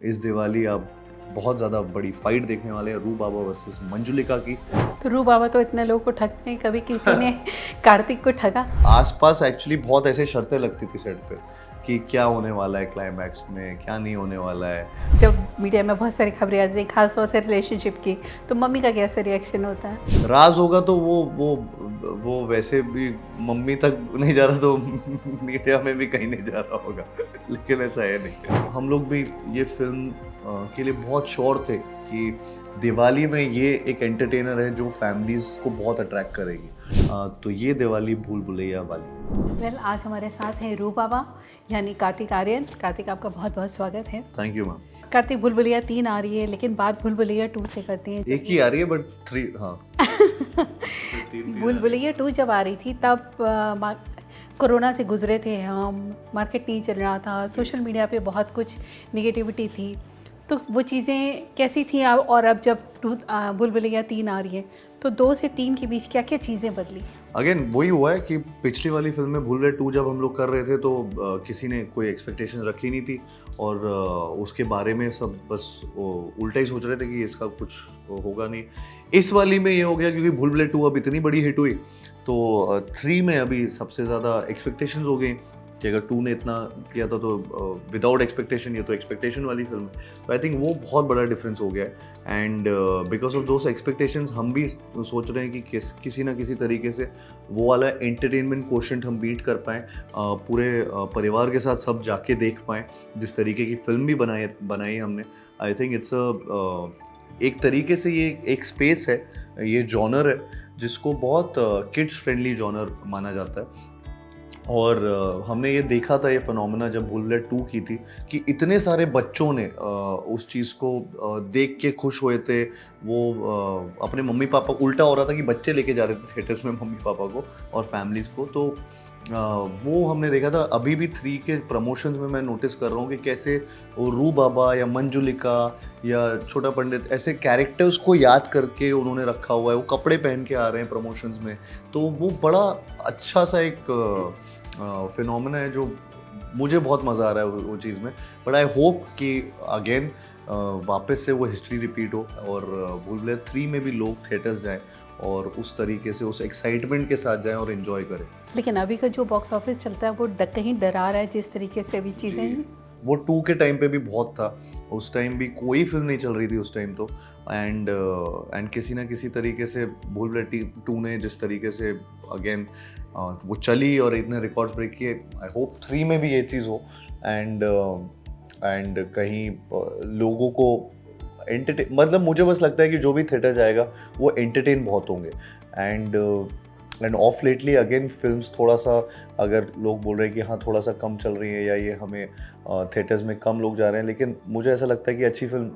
इस दिवाली आप बहुत ज़्यादा बड़ी फाइट देखने वाले हैं, रू बाबा वर्सेस मंजुलिका की। तो रू बाबा तो इतने लोगों को ठगते हैं, कभी किसी ने कार्तिक को ठगा? आसपास एक्चुअली बहुत ऐसे शर्तें लगती थी सेट पे कि क्या होने वाला है क्लाइमैक्स में, क्या नहीं होने वाला है। जब मीडिया में बहुत सारी खबरें आती थी खासतौर से रिलेशनशिप की, तो मम्मी का कैसा रिएक्शन होता है? राज होगा तो वो वैसे भी मम्मी तक नहीं जा रहा तो मीडिया में भी कहीं नहीं जा रहा होगा लेकिन ऐसा है नहीं। हम लोग भी ये फिल्म के लिए बहुत श्योर थे कि दिवाली में ये एक एंटरटेनर है जो फैमिलीज को बहुत अट्रैक्ट करेगी। तो ये दिवाली भूल भुलैया वाली। वेल, आज हमारे साथ हैं रू बाबा यानी कार्तिक आर्यन। कार्तिक, आपका बहुत बहुत स्वागत है। Thank you ma'am. कार्तिक, भूल भुलैया 3 आ रही है, लेकिन बात भूल भुलैया 2 से करते हैं। एक ही आ रही है बट 3 हाँ भूल भुलैया 2 जब आ रही थी तब कोरोना से गुजरे थे हम, मार्केट नहीं चल रहा था, सोशल मीडिया पे बहुत कुछ निगेटिविटी थी, तो वो चीज़ें कैसी थी? और अब जब भूल भुलैया 3 आ रही है तो 2 से 3 के बीच क्या क्या चीज़ें बदली? अगेन वही हुआ है कि पिछली वाली फिल्म में भूल भुलैया 2 जब हम लोग कर रहे थे तो किसी ने कोई एक्सपेक्टेशन रखी नहीं थी और उसके बारे में सब बस उल्टा ही सोच रहे थे कि इसका कुछ होगा नहीं। इस वाली में ये हो गया क्योंकि भूल भुलैया 2 अब इतनी बड़ी हिट हुई तो 3 में अभी सबसे ज़्यादा एक्सपेक्टेशंस हो गई कि अगर 2 ने इतना किया था तो विदाउट एक्सपेक्टेशन, ये तो एक्सपेक्टेशन वाली फिल्म है। तो आई थिंक वो बहुत बड़ा डिफरेंस हो गया है and because of those expectations हम भी सोच रहे हैं कि किसी ना किसी तरीके से वो वाला एंटरटेनमेंट कोशेंट हम बीट कर पाएँ, पूरे परिवार के साथ सब जाके देख पाएँ। जिस तरीके की फिल्म भी बनाई हमने, आई थिंक इट्स एक तरीके से ये एक स्पेस है, ये जॉनर है जिसको बहुत किड्स फ्रेंडली जॉनर माना जाता है। और हमने ये देखा था ये फिनोमेना जब भूल भुलैया 2 की थी कि इतने सारे बच्चों ने उस चीज़ को देख के खुश हुए थे। वो अपने मम्मी पापा, उल्टा हो रहा था कि बच्चे लेके जा रहे थे थिएटर्स में मम्मी पापा को और फैमिलीज़ को, तो वो हमने देखा था। अभी भी 3 के प्रमोशंस में मैं नोटिस कर रहा हूँ कि कैसे वो रू बाबा या मंजुलिका या छोटा पंडित ऐसे कैरेक्टर्स को याद करके उन्होंने रखा हुआ है, वो कपड़े पहन के आ रहे हैं प्रमोशंस में। तो वो बड़ा अच्छा सा एक फिनोमेना है जो मुझे बहुत मज़ा आ रहा है वो चीज़ में। बट आई होप कि अगेन वापस से वो हिस्ट्री रिपीट हो और भूल भुलैया 3 में भी लोग थिएटर्स जाएं और उस तरीके से उस एक्साइटमेंट के साथ जाएं और एंजॉय करें। लेकिन अभी का जो बॉक्स ऑफिस चलता है वो कहीं डरा रहा है जिस तरीके से अभी चीज़ें हैं। वो 2 के टाइम पे भी बहुत था, उस टाइम भी कोई फिल्म नहीं चल रही थी उस टाइम तो। एंड किसी ना किसी तरीके से भूल भुलैया 2 ने जिस तरीके से अगेन वो चली और इतने रिकॉर्ड्स ब्रेक किए, आई होप 3 में भी ये चीज़ हो एंड कहीं लोगों को एंटरटेन, मतलब मुझे बस लगता है कि जो भी थिएटर जाएगा वो एंटरटेन बहुत होंगे। End of lately again films थोड़ा सा, अगर लोग बोल रहे हैं कि हाँ थोड़ा सा कम चल रही है या ये हमें थिएटर्स में कम लोग जा रहे हैं, लेकिन मुझे ऐसा लगता है कि अच्छी फिल्म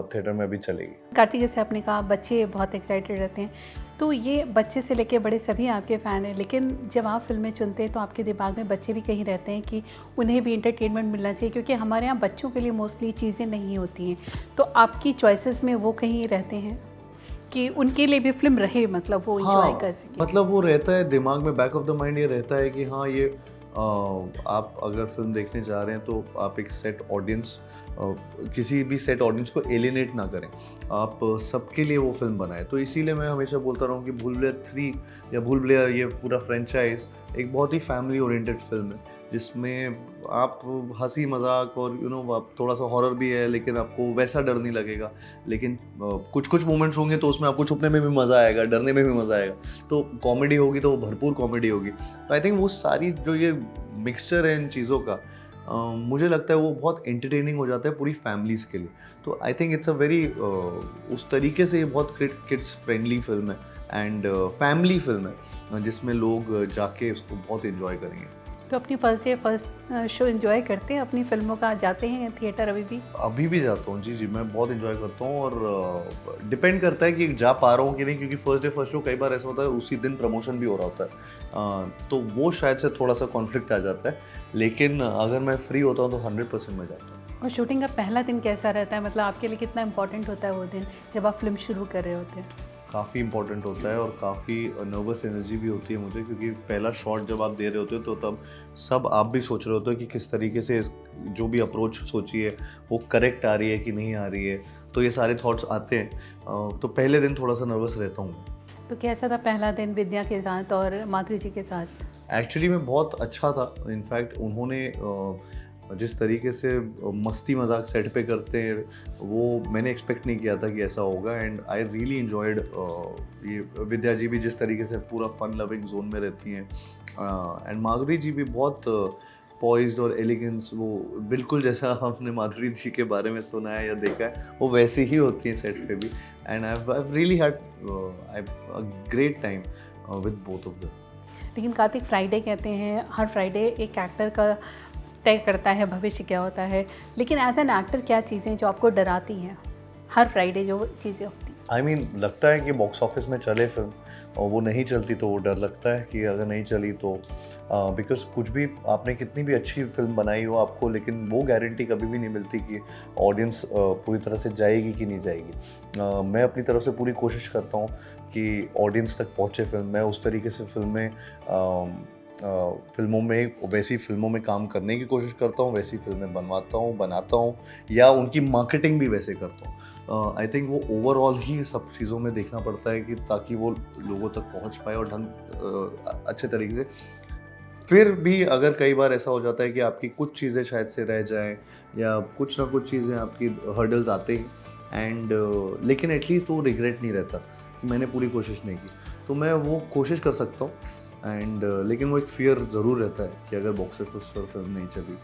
थिएटर में अभी चलेगी। कार्तिक, जैसे आपने कहा बच्चे बहुत एक्साइटेड रहते हैं, तो ये बच्चे से लेके बड़े सभी आपके फ़ैन हैं, लेकिन जब आप फिल्में चुनते हैं तो आपके दिमाग में बच्चे भी कहीं रहते हैं कि उन्हें भी इंटरटेनमेंट मिलना चाहिए, क्योंकि हमारे यहाँ बच्चों के लिए मोस्टली चीज़ें नहीं होती हैं। तो आपकी चॉइसेस में वो कहीं रहते हैं कि उनके लिए भी फिल्म रहे, मतलब वो एंजॉय कर सकें? मतलब वो रहता है दिमाग में, बैक ऑफ द माइंड ये रहता है कि हाँ ये आप अगर फिल्म देखने जा रहे हैं तो आप एक सेट ऑडियंस, किसी भी सेट ऑडियंस को एलिनेट ना करें, आप सबके लिए वो फिल्म बनाएं। तो इसीलिए मैं हमेशा बोलता रहा हूँ कि भूल भुलैया 3 या भूल भुलैया ये पूरा फ्रेंचाइज एक बहुत ही फैमिली ओरिएंटेड फिल्म है जिसमें आप हंसी मजाक और आप थोड़ा सा हॉरर भी है, लेकिन आपको वैसा डर नहीं लगेगा। लेकिन कुछ कुछ मोमेंट्स होंगे तो उसमें आपको छुपने में भी मज़ा आएगा, डरने में भी मज़ा आएगा। तो कॉमेडी होगी तो भरपूर कॉमेडी होगी। तो आई थिंक वो सारी जो ये मिक्सचर है इन चीज़ों का, मुझे लगता है वो बहुत एंटरटेनिंग हो जाता है पूरी फैमिलीज़ के लिए। तो I think it's a very उस तरीके से ये बहुत किड्स फ्रेंडली फिल्म है एंड फैमिली फिल्म है जिसमें लोग जाके उसको बहुत एंजॉय करेंगे। तो अपनी फर्स्ट शो एंजॉय करते हैं अपनी फिल्मों का? जाते हैं थिएटर अभी भी जाता हूँ जी, मैं बहुत एंजॉय करता हूँ और डिपेंड करता है कि जा पा रहा हूँ कि नहीं, क्योंकि फर्स्ट शो कई बार ऐसा होता है उसी दिन प्रमोशन भी हो रहा होता है, तो वो शायद से थोड़ा सा कॉन्फ्लिक्ट आ जाता है। लेकिन अगर मैं फ्री होता हूँ तो 100% मैं जाता हूँ। और शूटिंग का पहला दिन कैसा रहता है? मतलब आपके लिए कितना इंपॉर्टेंट होता है वो दिन जब आप फिल्म शुरू कर रहे होते हैं? काफ़ी इम्पोर्टेंट होता है और काफ़ी नर्वस एनर्जी भी होती है मुझे, क्योंकि पहला शॉट जब आप दे रहे होते हो तो तब सब आप भी सोच रहे होते हो कि किस तरीके से जो भी अप्रोच सोची है वो करेक्ट आ रही है कि नहीं आ रही है, तो ये सारे थॉट्स आते हैं। तो पहले दिन थोड़ा सा नर्वस रहता हूँ। तो कैसा था पहला दिन विद्या के साथ और माधुरी जी के साथ? एक्चुअली में बहुत अच्छा था। इनफैक्ट उन्होंने जिस तरीके से मस्ती मजाक सेट पे करते हैं वो मैंने एक्सपेक्ट नहीं किया था कि ऐसा होगा, एंड आई रियली इन्जॉयड। ये विद्या जी भी जिस तरीके से पूरा फन लविंग जोन में रहती हैं, एंड माधुरी जी भी बहुत पॉइज्ड और एलिगेंस, वो बिल्कुल जैसा हमने माधुरी जी के बारे में सुना है या देखा है वो वैसी ही होती हैं सेट पे भी। And I really had a great time with both of them. लेकिन कार्तिक, फ्राइडे कहते हैं, हर फ्राइडे एक एक्टर का तय करता है भविष्य क्या होता है, लेकिन एज एन एक्टर क्या चीज़ें जो आपको डराती हैं हर फ्राइडे जो चीज़ें होती हैं? आई मीन लगता है कि बॉक्स ऑफिस में चले फिल्म और वो नहीं चलती तो वो डर लगता है कि अगर नहीं चली तो बिकॉज कुछ भी आपने कितनी भी अच्छी फिल्म बनाई हो आपको, लेकिन वो गारंटी कभी भी नहीं मिलती कि ऑडियंस पूरी तरह से जाएगी कि नहीं जाएगी। मैं अपनी तरफ से पूरी कोशिश करता हूँ कि ऑडियंस तक पहुँचे फिल्म। मैं उस तरीके से फिल्मों में वैसी फिल्मों में काम करने की कोशिश करता हूँ, वैसी फिल्में बनाता हूँ या उनकी मार्केटिंग भी वैसे करता हूँ। आई थिंक वो ओवरऑल ही सब चीज़ों में देखना पड़ता है कि ताकि वो लोगों तक पहुँच पाए और अच्छे तरीके से। फिर भी अगर कई बार ऐसा हो जाता है कि आपकी कुछ चीज़ें शायद से रह जाएं या कुछ ना कुछ चीज़ें आपकी हर्डल्स आते हैं एंड लेकिन एटलीस्ट वो रिग्रेट नहीं रहता कि मैंने पूरी कोशिश नहीं की, तो मैं वो कोशिश कर सकता हूँ। एंड लेकिन वो एक फियर ज़रूर रहता है कि अगर बॉक्स ऑफिस पर फिल्म नहीं चली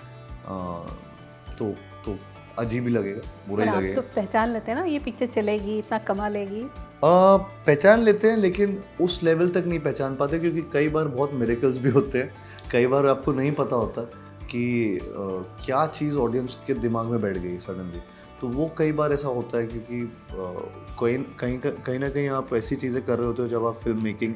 तो अजीब ही लगेगा, बुरा ही लगेगा। तो पहचान लेते हैं ना ये पिक्चर चलेगी, इतना कमा लेगी? पहचान लेते हैं लेकिन उस लेवल तक नहीं पहचान पाते, क्योंकि कई बार बहुत मिरेकल्स भी होते हैं। कई बार आपको नहीं पता होता कि क्या चीज़ ऑडियंस के दिमाग में बैठ गई सडनली, तो वो कई बार ऐसा होता है क्योंकि कहीं ना कहीं आप ऐसी चीज़ें कर रहे होते हो जब आप फिल्म मेकिंग,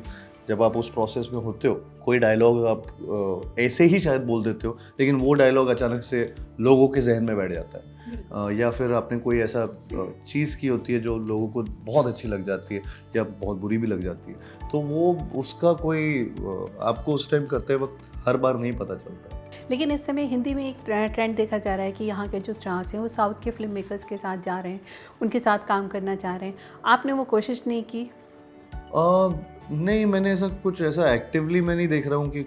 जब आप उस प्रोसेस में होते हो, कोई डायलॉग आप ऐसे ही शायद बोल देते हो लेकिन वो डायलॉग अचानक से लोगों के जहन में बैठ जाता है। या फिर आपने कोई ऐसा चीज़ की होती है जो लोगों को बहुत अच्छी लग जाती है या बहुत बुरी भी लग जाती है, तो वो उसका कोई आपको उस टाइम करते वक्त हर बार नहीं पता चलता। लेकिन इस समय हिंदी में एक ट्रेंड देखा जा रहा है कि यहाँ के जो स्टार्स हैं वो साउथ के फिल्म मेकर्स के साथ जा रहे हैं, उनके साथ काम करना चाह रहे हैं। आपने वो कोशिश नहीं की? नहीं, मैंने ऐसा कुछ ऐसा एक्टिवली मैं नहीं देख रहा हूँ कि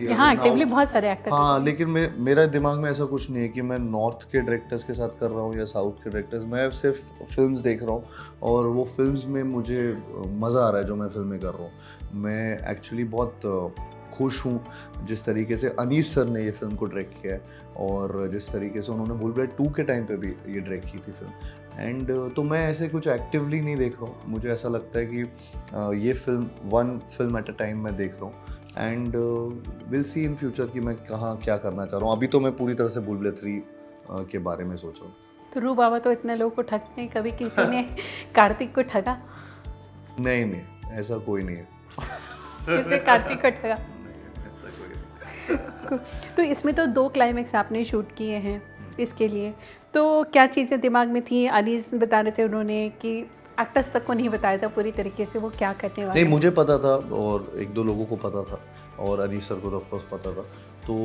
यहाँ एक्टिवली बहुत सारे एक्टर हाँ, लेकिन मेरा दिमाग में ऐसा कुछ नहीं है कि मैं नॉर्थ के डायरेक्टर्स के साथ कर रहा हूँ या साउथ के डायरेक्टर्स। मैं सिर्फ फिल्म्स देख रहा हूँ और वो फिल्म्स में मुझे मज़ा आ रहा है जो मैं फिल्में कर रहा हूँ। मैं एक्चुअली बहुत खुश हूँ जिस तरीके से अनीस सर ने ये फिल्म को डायरेक्ट किया है और जिस तरीके से उन्होंने भूल-भुलैया 2 के टाइम पे भी ये डायरेक्ट की थी फिल्म। एंड तो मैं ऐसे कुछ एक्टिवली नहीं देख रहा हूँ। मुझे ऐसा लगता है कि ये film one film at a time मैं देख रहा हूँ and will see in future कि मैं कहाँ क्या करना चाह रहा हूँ। अभी तो मैं पूरी तरह से भूल-भुलैया 3 के बारे में सोच रहा हूँ। तो रू बाबा तो इतने लोगों को ठगते हैं, कभी किसी ने कार्तिक को ठगा? नहीं, ऐसा कोई नहीं है। किसने कार्तिक को ठगा? तो इसमें तो 2 क्लाइमेक्स आपने शूट किए हैं इसके लिए, तो क्या चीज़ें दिमाग में थी? अनीस बता रहे थे उन्होंने कि एक्टर्स तक को नहीं बताया था पूरी तरीके से वो क्या करने वाले। नहीं, मुझे पता था और 1-2 लोगों को पता था और अनीस सर को तो ऑफ कोर्स पता था। तो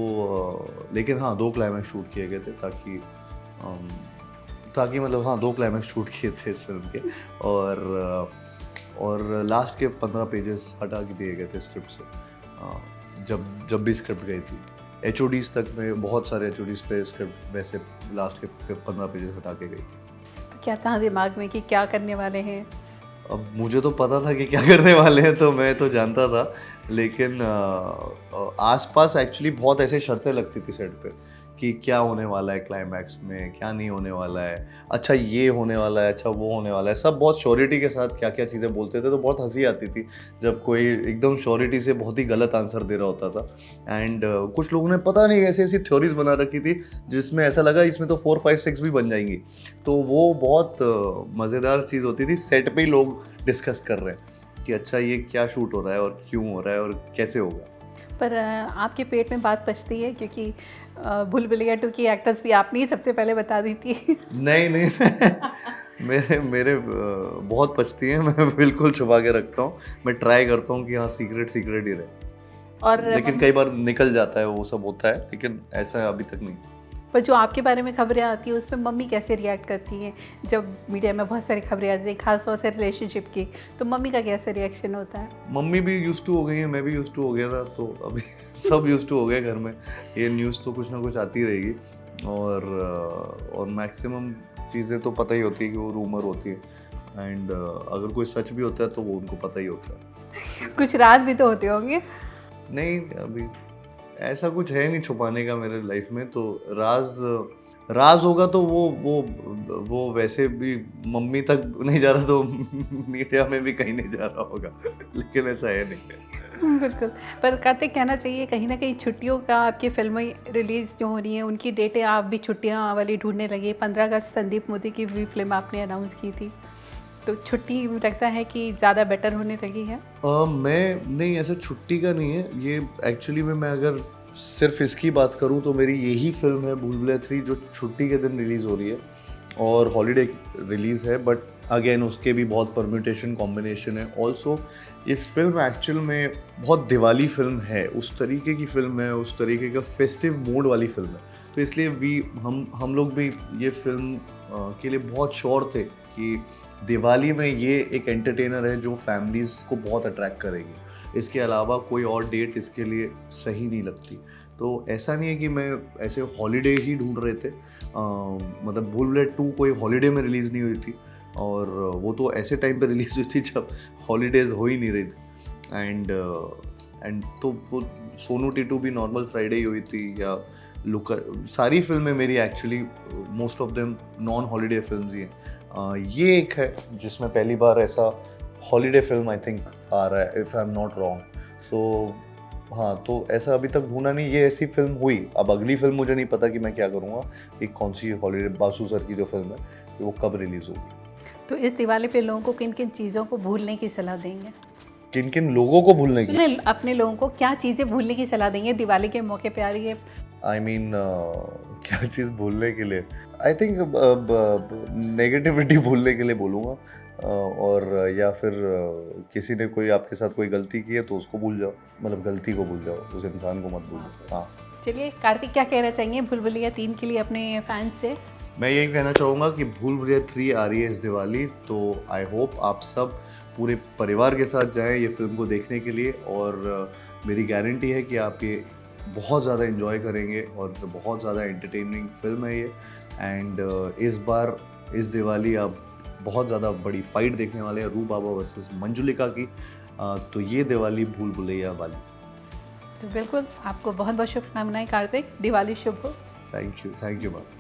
लेकिन हाँ, 2 क्लाइमेक्स शूट किए गए थे ताकि मतलब हाँ, 2 क्लाइमेक्स शूट किए थे इस फिल्म के और लास्ट के 15 पेजेस हटा के दिए गए थे स्क्रिप्ट से। जब भी स्क्रिप्ट गई थी HODs तक में, बहुत सारे HODs पे स्क्रिप्ट वैसे लास्ट के 15 पेजेस हटा के गई थी। तो क्या था दिमाग में कि क्या करने वाले हैं? अब मुझे तो पता था कि क्या करने वाले हैं, तो मैं तो जानता था, लेकिन आसपास एक्चुअली बहुत ऐसे शर्तें लगती थी सेट पे कि क्या होने वाला है क्लाइमैक्स में, क्या नहीं होने वाला है, अच्छा ये होने वाला है, अच्छा वो होने वाला है। सब बहुत श्योरिटी के साथ क्या क्या चीज़ें बोलते थे, तो बहुत हंसी आती थी जब कोई एकदम श्योरिटी से बहुत ही गलत आंसर दे रहा होता था। एंड कुछ लोगों ने पता नहीं ऐसी ऐसी थ्योरीज बना रखी थी जिसमें ऐसा लगा इसमें तो 4, 5, 6 भी बन जाएंगी। तो वो बहुत मज़ेदार चीज़ होती थी। सेट पे ही लोग डिस्कस कर रहे हैं कि अच्छा ये क्या शूट हो रहा है और क्यों हो रहा है और कैसे होगा। पर आपके पेट में बात पचती है क्योंकि भूल भुलैया 2 की एक्टर्स भी आपने ही सबसे पहले बता दी थी। नहीं नहीं मेरे मेरे बहुत पछती हैं, मैं बिल्कुल छुपा के रखता हूँ। मैं ट्राई करता हूँ कि हाँ सीक्रेट सीक्रेट ही रहे, और लेकिन कई बार निकल जाता है, वो सब होता है, लेकिन ऐसा अभी तक नहीं। पर जो आपके बारे में खबरें आती हैं उसमें मम्मी कैसे रिएक्ट करती हैं? जब मीडिया में बहुत सारी खबरें आती हैं खास तौर से रिलेशनशिप की, तो मम्मी का कैसे रिएक्शन होता है? मम्मी भी यूज्ड टू हो गई है, मैं भी यूज्ड टू हो गया था, तो अभी सब यूज्ड टू हो गए घर में। ये न्यूज़ तो कुछ ना कुछ आती रहेगी, और मैक्सिमम चीज़ें तो पता ही होती है कि वो रूमर होती है, एंड अगर कोई सच भी होता है तो वो उनको पता ही होता है। कुछ राज भी तो होते होंगे? नहीं, अभी ऐसा कुछ है नहीं छुपाने का मेरे लाइफ में, तो राज होगा तो वो वैसे भी मम्मी तक नहीं जा रहा, तो मीडिया में भी कहीं नहीं जा रहा होगा, लेकिन ऐसा है नहीं। बिल्कुल। पर कार्तिक, कहना चाहिए कहीं ना कहीं छुट्टियों का आपकी फिल्में रिलीज़ जो हो रही हैं उनकी डेटें आप भी छुट्टियां वाली ढूंढने लगे। 15 अगस्त संदीप मोदी की भी फिल्म आपने अनाउंस की थी, तो छुट्टी लगता है कि ज़्यादा बेटर होने लगी है? मैं नहीं, ऐसा छुट्टी का नहीं है ये। एक्चुअली में मैं अगर सिर्फ इसकी बात करूं तो मेरी यही फिल्म है भूल भुलैया 3 जो छुट्टी के दिन रिलीज़ हो रही है और हॉलीडे रिलीज़ है, बट अगेन उसके भी बहुत परम्यूटेशन कॉम्बिनेशन है। ऑल्सो ये फिल्म एक्चुअल में बहुत दिवाली फिल्म है, उस तरीके की फिल्म है, उस तरीके का फेस्टिव मूड वाली फिल्म है, तो इसलिए हम लोग भी ये फिल्म के लिए बहुत श्योर थे कि दिवाली में ये एक एंटरटेनर है जो फैमिलीज़ को बहुत अट्रैक्ट करेगी। इसके अलावा कोई और डेट इसके लिए सही नहीं लगती। तो ऐसा नहीं है कि मैं ऐसे हॉलीडे ही ढूंढ रहे थे, मतलब भूल भुलैया 2 कोई हॉलीडे में रिलीज़ नहीं हुई थी, और वो तो ऐसे टाइम पे रिलीज़ हुई थी जब हॉलीडेज़ हो ही नहीं रही थी। एंड तो वो सोनू टीटू भी नॉर्मल फ्राइडे ही हुई थी, या लुका, सारी फिल्में मेरी actually most of them non holiday films ही हैं। ये एक है जिसमें पहली बार ऐसा हॉलीडे फिल्म आई थिंक आ रहा है, if I am not wrong. So हाँ, तो ऐसा अभी तक ढूंढा नहीं, ये ऐसी फिल्म हुई। अब अगली फिल्म मुझे नहीं पता कि मैं क्या करूँगा, कि कौन सी हॉलीडे, बासु सर की जो फिल्म है वो कब रिलीज़ होगी। तो इस दिवाली पे लोगों को किन किन चीज़ों को भूलने की सलाह देंगे? किन किन लोगों को भूलने की? अपने लोगों को क्या चीज़ें भूलने की सलाह देंगे दिवाली के मौके पे आ रही है? आई मीन क्या चीज़ भूलने के लिए? आई थिंक नेगेटिविटी भूलने के लिए बोलूँगा, और या फिर किसी ने कोई आपके साथ कोई गलती की है तो उसको भूल जाओ, मतलब गलती को भूल जाओ, उस इंसान को मत भूलो। हाँ, चलिए कार्तिक, क्या कहना चाहेंगे भूल भुलैया 3 के लिए अपने फैंस से? मैं यही कहना चाहूँगा कि भूल भुलैया 3 आ रही है इस दिवाली, तो आई होप आप सब पूरे परिवार के साथ जाएं ये फिल्म को देखने के लिए, और मेरी गारंटी है कि आप ये बहुत ज़्यादा एंजॉय करेंगे, और बहुत ज़्यादा एंटरटेनिंग फिल्म है ये। एंड इस बार इस दिवाली आप बहुत ज़्यादा बड़ी फाइट देखने वाले हैं, रूप बाबा वर्सेस मंजुलिका की। तो ये दिवाली भूल भुलैया वाली। तो बिल्कुल, आपको बहुत बहुत शुभकामनाएं कार्तिक, दिवाली शुभ हो। Thank you ma'am.